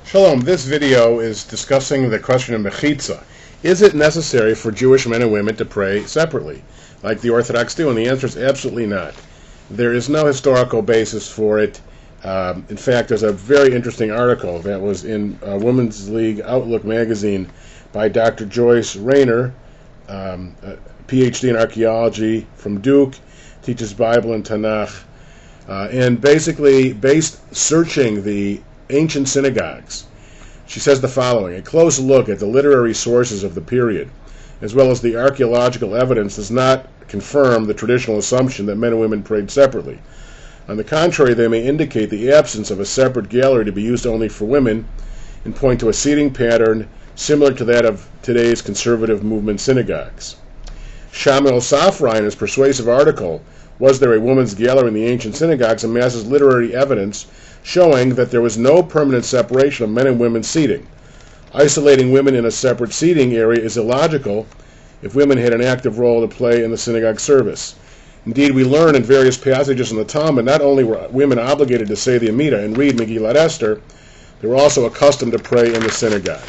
Shalom, this video is discussing the question of mechitza. Is it necessary for Jewish men and women to pray separately, like the Orthodox do? And the answer is absolutely not. There is no historical basis for it. In fact, there's a very interesting article that was in Women's League Outlook magazine by Dr. Joyce Rayner, a PhD in archaeology from Duke, teaches Bible and Tanakh, and basically based searching the ancient synagogues. She says the following: a close look at the literary sources of the period, as well as the archaeological evidence, does not confirm the traditional assumption that men and women prayed separately. On the contrary, they may indicate the absence of a separate gallery to be used only for women, and point to a seating pattern similar to that of today's conservative movement synagogues. Shamil Safrai, in his persuasive article, "Was There a Woman's Gallery in the Ancient Synagogues?" amasses literary evidence showing that there was no permanent separation of men and women seating. Isolating women in a separate seating area is illogical if women had an active role to play in the synagogue service. Indeed, we learn in various passages in the Talmud not only were women obligated to say the Amidah and read Megillat Esther, they were also accustomed to pray in the synagogue.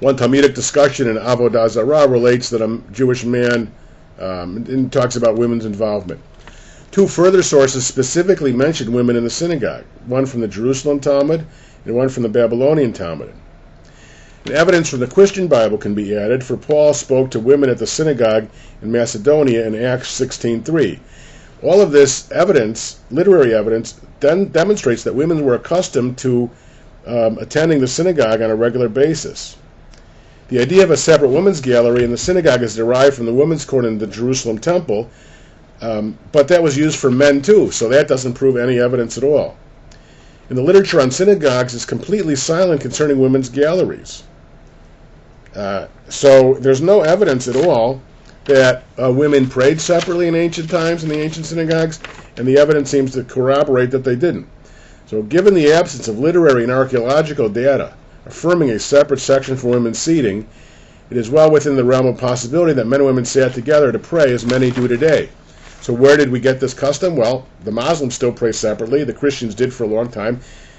One Talmudic discussion in Avodah Zarah relates that a Jewish man and talks about women's involvement. Two further sources specifically mention women in the synagogue, one from the Jerusalem Talmud and one from the Babylonian Talmud. And evidence from the Christian Bible can be added, for Paul spoke to women at the synagogue in Macedonia in Acts 16:3. All of this evidence, literary evidence, then demonstrates that women were accustomed to attending the synagogue on a regular basis. The idea of a separate women's gallery in the synagogue is derived from the women's court in the Jerusalem temple, but that was used for men too, so that doesn't prove any evidence at all. And the literature on synagogues is completely silent concerning women's galleries. So there's no evidence at all that women prayed separately in ancient times in the ancient synagogues, and the evidence seems to corroborate that they didn't. So given the absence of literary and archaeological data affirming a separate section for women's seating, it is well within the realm of possibility that men and women sat together to pray as many do today. So where did we get this custom? Well, the Muslims still pray separately. The Christians did for a long time.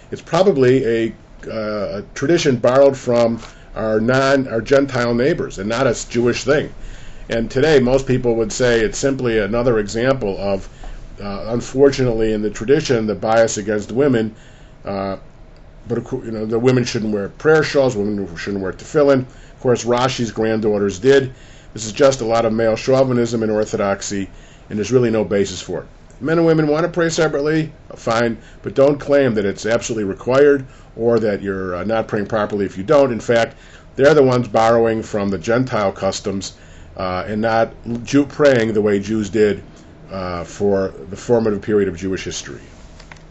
It's probably a tradition borrowed from our Gentile neighbors and not a Jewish thing. And today, most people would say it's simply another example of, unfortunately, in the tradition, the bias against women. But the women shouldn't wear prayer shawls. Women shouldn't wear tefillin. Of course, Rashi's granddaughters did. This is just a lot of male chauvinism and orthodoxy, and there's really no basis for it. Men and women want to pray separately, fine, but don't claim that it's absolutely required or that you're not praying properly if you don't. In fact, they're the ones borrowing from the Gentile customs and not praying the way Jews did for the formative period of Jewish history.